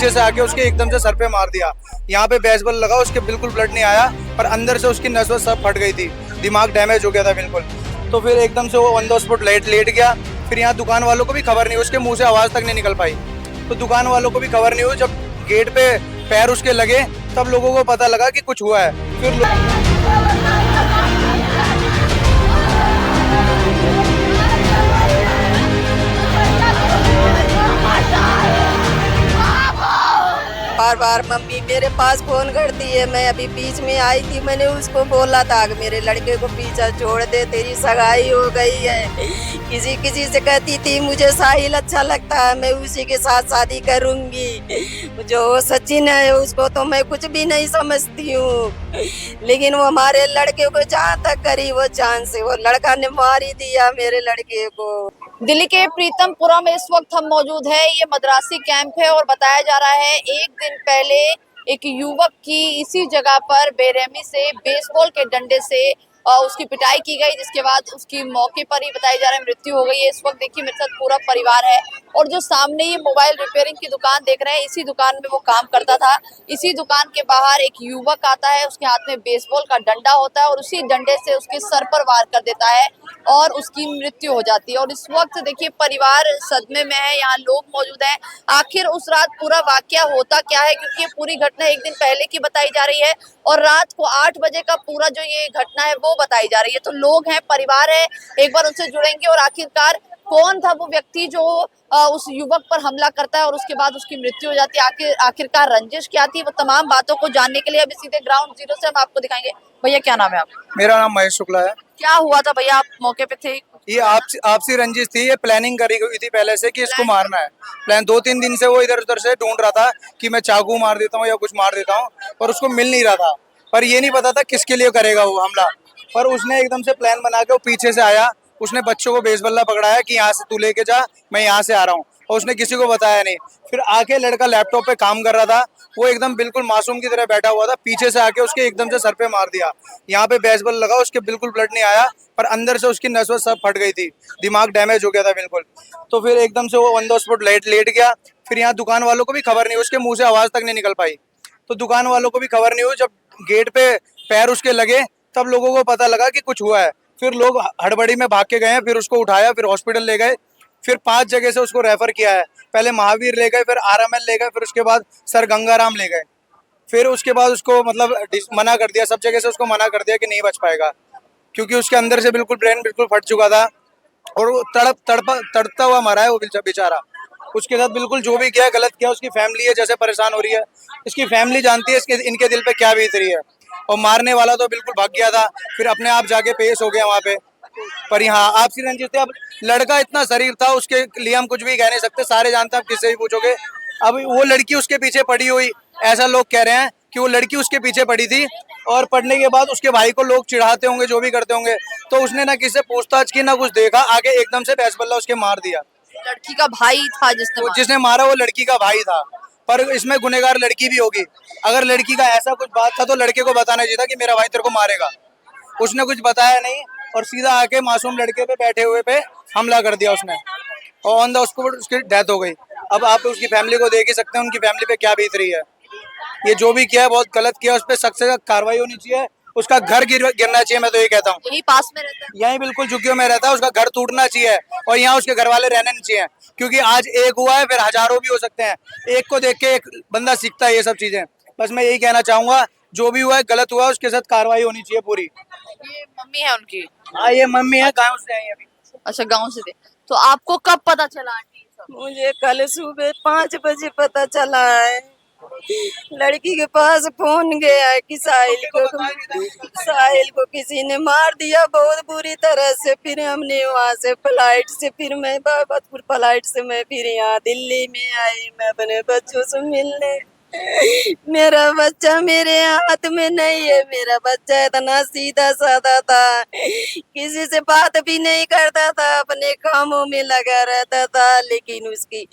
पीछे से आके उसके एकदम से सर पे मार दिया। यहाँ पे बेसबॉल लगा, उसके बिल्कुल ब्लड नहीं आया, पर अंदर से उसकी नस वस सब फट गई थी, दिमाग डैमेज हो गया था बिल्कुल। तो फिर एकदम से वो ऑन द स्पॉट लेट गया। फिर यहाँ दुकान वालों को भी खबर नहीं, उसके मुंह से आवाज तक नहीं निकल पाई। तो दुकान वालों को भी खबर नहीं हुई। जब गेट पे पैर उसके लगे तब लोगों को पता लगा कि कुछ हुआ है। फिर बार बार मम्मी मेरे पास फोन करती है। मैं अभी बीच में आई थी, मैंने उसको बोला था कि मेरे लड़के को पीछा छोड़ दे, तेरी सगाई हो गई है। किसी किसी से कहती थी मुझे साहिल अच्छा लगता है, मैं उसी के साथ शादी करूंगी। जो सचिन है उसको तो मैं कुछ भी नहीं समझती हूँ, लेकिन वो हमारे लड़के को जहाँ तक करी वो जान से, वो लड़का ने मार ही दिया मेरे लड़के को। दिल्ली के प्रीतमपुरा में इस वक्त हम मौजूद हैं। ये मद्रासी कैंप है और बताया जा रहा है एक दिन पहले एक युवक की इसी जगह पर बेरहमी से बेसबॉल के डंडे से उसकी पिटाई की गई, जिसके बाद उसकी मौके पर ही बताया जा रहा है मृत्यु हो गई है। इस वक्त देखिए मेरे साथ पूरा परिवार है और जो सामने ये मोबाइल रिपेयरिंग की दुकान देख रहे हैं, इसी दुकान में वो काम करता था। इसी दुकान के बाहर एक युवक आता है, उसके हाथ में बेसबॉल का डंडा होता है और उसी डंडे से उसके सर पर वार कर देता है और उसकी मृत्यु हो जाती है। और इस वक्त देखिए परिवार सदमे में है, यहाँ लोग मौजूद हैं। आखिर उस रात पूरा वाकया होता क्या है, क्योंकि ये पूरी घटना एक दिन पहले की बताई जा रही है और रात को 8 बजे का पूरा जो ये घटना है वो बताई जा रही है। तो लोग हैं, परिवार है, एक बार उनसे जुड़ेंगे और आखिरकार कौन था वो व्यक्ति जो उस युवक पर हमला करता है और उसके बाद उसकी मृत्यु हो जाती है। आखिरकार रंजिश क्या थी, वो तमाम बातों को जानने के लिए अभी सीधे ग्राउंड जीरो से हम आपको दिखाएंगे। भैया क्या नाम है आपका? मेरा नाम महेश शुक्ला है। क्या हुआ था भैया, आप मौके पे थे? ये आपसी रंजिश थी, ये प्लानिंग करी हुई थी पहले से कि इसको मारना है। प्लान 2-3 दिन से वो इधर उधर से ढूंढ रहा था कि मैं चाकू मार देता हूँ या कुछ मार देता हूँ, पर उसको मिल नहीं रहा था। पर ये नहीं पता था किसके लिए करेगा वो हमला। पर उसने एकदम से प्लान बना के वो पीछे से आया, उसने बच्चों को बेसबल्ला पकड़ाया कि यहाँ से तू लेके जा, मैं यहाँ से आ रहा हूँ, और उसने किसी को बताया नहीं। फिर आके लड़का लैपटॉप पे काम कर रहा था, वो एकदम बिल्कुल मासूम की तरह बैठा हुआ था, पीछे से आके उसके एकदम से सर पे मार दिया। यहाँ पे बेसबॉल लगा, उसके बिल्कुल ब्लड नहीं आया, पर अंदर से उसकी नस वस सब फट गई थी, दिमाग डैमेज हो गया था बिल्कुल। तो फिर एकदम से वो ऑन द स्पॉट लेट गया। फिर यहाँ दुकान वालों को भी खबर नहीं, उसके मुंह से आवाज तक नहीं निकल पाई। तो दुकान वालों को भी खबर नहीं हुई। जब गेट पे पैर उसके लगे तब लोगों को पता लगा कि कुछ हुआ है। फिर लोग हड़बड़ी में भाग के गए हैं, फिर उसको उठाया, फिर हॉस्पिटल ले गए, फिर 5 जगह से उसको रेफर किया है। पहले महावीर ले गए, फिर आरएमएल ले गए, फिर उसके बाद सर गंगाराम ले गए। फिर उसके बाद उसको मतलब मना कर दिया, सब जगह से उसको मना कर दिया कि नहीं बच पाएगा, क्योंकि उसके अंदर से बिल्कुल ब्रेन बिल्कुल फट चुका था और वो तड़पता हुआ मरा है वो बेचारा। उसके साथ बिल्कुल जो भी किया गलत किया। उसकी फैमिली है जैसे परेशान हो रही है, इसकी फैमिली जानती है इसके इनके दिल पे क्या बीत रही है। और मारने वाला तो बिल्कुल भाग गया था, फिर अपने आप जाके पेश हो गया वहाँ पे। पर यहाँ आपसी रंजिश थे। अब लड़का इतना शरीफ था, उसके लिए हम कुछ भी कह नहीं सकते, सारे जानते हैं, आप किससे भी पूछोगे। अब वो लड़की उसके पीछे पड़ी हुई, ऐसा लोग कह रहे हैं कि वो लड़की उसके पीछे पड़ी थी और पढ़ने के बाद उसके भाई को लोग चिढ़ाते होंगे, जो भी करते होंगे, तो उसने ना किसी से पूछताछ की ना कुछ देखा, आगे एकदम से बेसबल्ला उसके मार दिया। लड़की का भाई था जिसने मारा वो लड़की का भाई था, पर इसमें गुनहगार लड़की भी होगी। अगर लड़की का ऐसा कुछ बात था तो लड़के को बताना चाहिए था कि मेरा भाई तेरे को मारेगा। उसने कुछ बताया नहीं और सीधा आके मासूम लड़के पे बैठे हुए पे हमला कर दिया उसने, और ऑन द स्पॉट उसकी डेथ हो गई। अब आप उसकी फैमिली को देख ही सकते हैं उनकी फैमिली पे क्या बीत रही है। ये जो भी किया है बहुत गलत किया, उस पर सख्त से सख्त कार्रवाई होनी चाहिए, उसका घर गिरना चाहिए। मैं तो ये कहता हूँ, यही पास में रहता है। यहीं बिल्कुल झुग्गियों में रहता है, उसका घर टूटना चाहिए और यहाँ उसके घर वाले रहने नहीं चाहिए, क्योंकि आज एक हुआ है फिर हजारों भी हो सकते हैं। एक को देख के एक बंदा सीखता है ये सब चीजें। बस मैं यही कहना चाहूंगा, जो भी हुआ है गलत हुआ है, उसके साथ कार्रवाई होनी चाहिए पूरी। ये मम्मी है उनकी? हाँ ये मम्मी है, गाँव से आई है अभी। अच्छा, गांव से थे। तो आपको कब पता चला आंटी ये सब? मुझे कल सुबह 5 बजे पता चला है। लड़की के पास फोन गया है कि साहिल को किसी ने मार दिया बहुत बुरी तरह से। फिर हमने वहाँ से फ्लाइट से, फिर मैं बाबतपुर फ्लाइट से मैं फिर यहाँ दिल्ली में आई, मैं अपने बच्चों से मिलने। मेरा बच्चा मेरे हाथ में नहीं है। मेरा बच्चा इतना सीधा साधा था, किसी से बात भी नहीं करता था, अपने कामों में लगा रहता था। लेकिन उसकी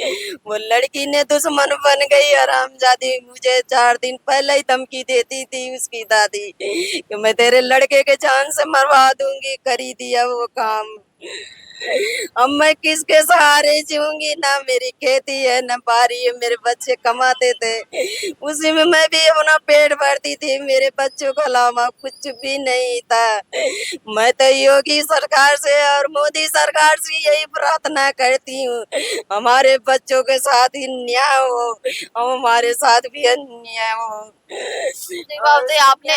वो लड़की ने दुश्मन बन गई हरामजादी। मुझे 4 दिन पहले ही धमकी देती थी उसकी दादी कि मैं तेरे लड़के के जान से मरवा दूंगी। करी दिया वो काम। अब मैं किसके सहारे जीऊंगी? ना मेरी खेती है ना बारी है, मेरे बच्चे कमाते थे, उसी में मैं भी अपना पेट भरती थी, मेरे बच्चों को अलावा कुछ भी नहीं था। मैं तो योगी सरकार से और मोदी सरकार से यही प्रार्थना करती हूँ, हमारे बच्चों के साथ ही न्याय हो और हमारे साथ भी अन्याय हो। सही बात है। आपने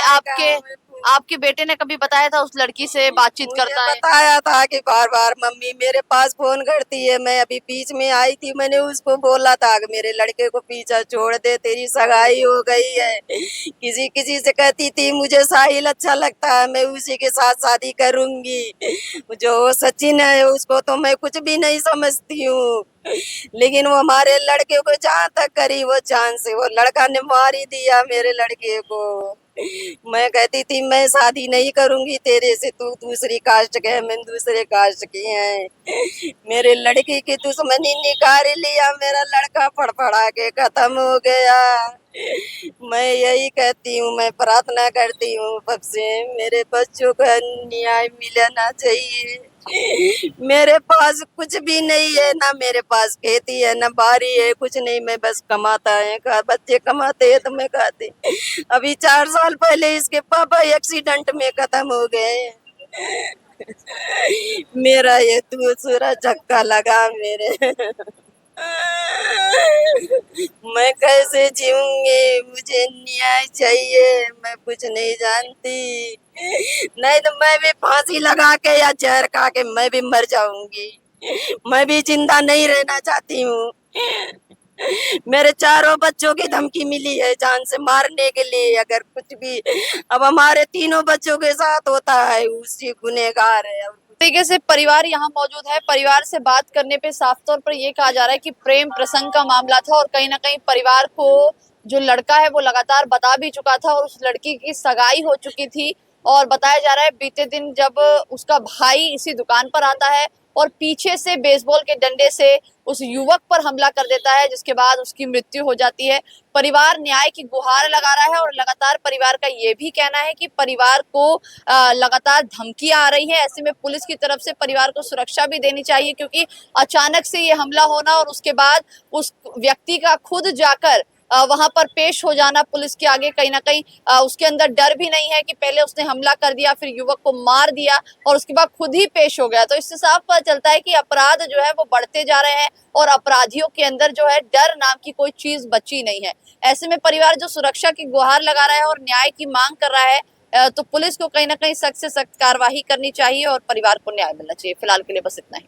आपके बेटे ने कभी बताया था उस लड़की से बातचीत मुझे करता है? बताया था कि बार बार मम्मी मेरे पास फोन करती है, मैं अभी बीच में आई थी, मैंने उसको बोला था कि मेरे लड़के को पीछा छोड़ दे, तेरी सगाई हो गई है। किसी किसी से कहती थी मुझे साहिल अच्छा लगता है, मैं उसी के साथ शादी करूंगी। जो सचिन है उसको तो मैं कुछ भी नहीं समझती हूँ, लेकिन वो हमारे लड़के को जहाँ तक करी वो जान से, वो लड़का ने मार ही दिया मेरे लड़के को। मैं कहती थी मैं शादी नहीं करूंगी तेरे से, तू दूसरी कास्ट के है, मैं दूसरे कास्ट की है। मेरे लड़के की दुश्मनी निकाल लिया, मेरा लड़का फड़फड़ा के खत्म हो गया। मैं यही कहती हूँ, मैं प्रार्थना करती हूँ सबसे, मेरे बच्चों को न्याय मिलना चाहिए। मेरे पास कुछ भी नहीं है, ना मेरे पास खेती है ना बारी है, कुछ नहीं, मैं बस कमाता है, बच्चे कमाते हैं तो मैं खाती। अभी 4 साल पहले इसके पापा एक्सीडेंट में खत्म हो गए। मेरा ये दूसरा झक्का लगा मेरे। मैं कैसे जीऊंगी? मुझे न्याय चाहिए, मैं कुछ नहीं जानती, नहीं तो मैं भी फांसी लगा के या जहर खा के मैं भी मर जाऊंगी। मैं भी जिंदा नहीं रहना चाहती हूँ। मेरे चारों बच्चों की धमकी मिली है जान से मारने के लिए, अगर कुछ भी अब हमारे तीनों बच्चों के साथ होता है उसी गुनहगार है। तरीके से परिवार यहाँ मौजूद है। परिवार से बात करने पे साफ तौर पर ये कहा जा रहा है कि प्रेम प्रसंग का मामला था और कहीं ना कहीं परिवार को जो लड़का है वो लगातार बता भी चुका था और उस लड़की की सगाई हो चुकी थी। और बताया जा रहा है बीते दिन जब उसका भाई इसी दुकान पर आता है और पीछे से बेसबॉल के डंडे से उस युवक पर हमला कर देता है, जिसके बाद उसकी मृत्यु हो जाती है। परिवार न्याय की गुहार लगा रहा है और लगातार परिवार का ये भी कहना है कि परिवार को लगातार धमकियां आ रही है। ऐसे में पुलिस की तरफ से परिवार को सुरक्षा भी देनी चाहिए, क्योंकि अचानक से ये हमला होना और उसके बाद उस व्यक्ति का खुद जाकर वहां पर पेश हो जाना पुलिस के आगे, कहीं ना कहीं उसके अंदर डर भी नहीं है कि पहले उसने हमला कर दिया फिर युवक को मार दिया और उसके बाद खुद ही पेश हो गया। तो इससे साफ पता चलता है कि अपराध जो है वो बढ़ते जा रहे हैं और अपराधियों के अंदर जो है डर नाम की कोई चीज बची नहीं है। ऐसे में परिवार जो सुरक्षा की गुहार लगा रहा है और न्याय की मांग कर रहा है, तो पुलिस को कहीं ना कहीं सख्त से सख्त कार्रवाई करनी चाहिए और परिवार को न्याय मिलना चाहिए। फिलहाल के लिए बस इतना ही।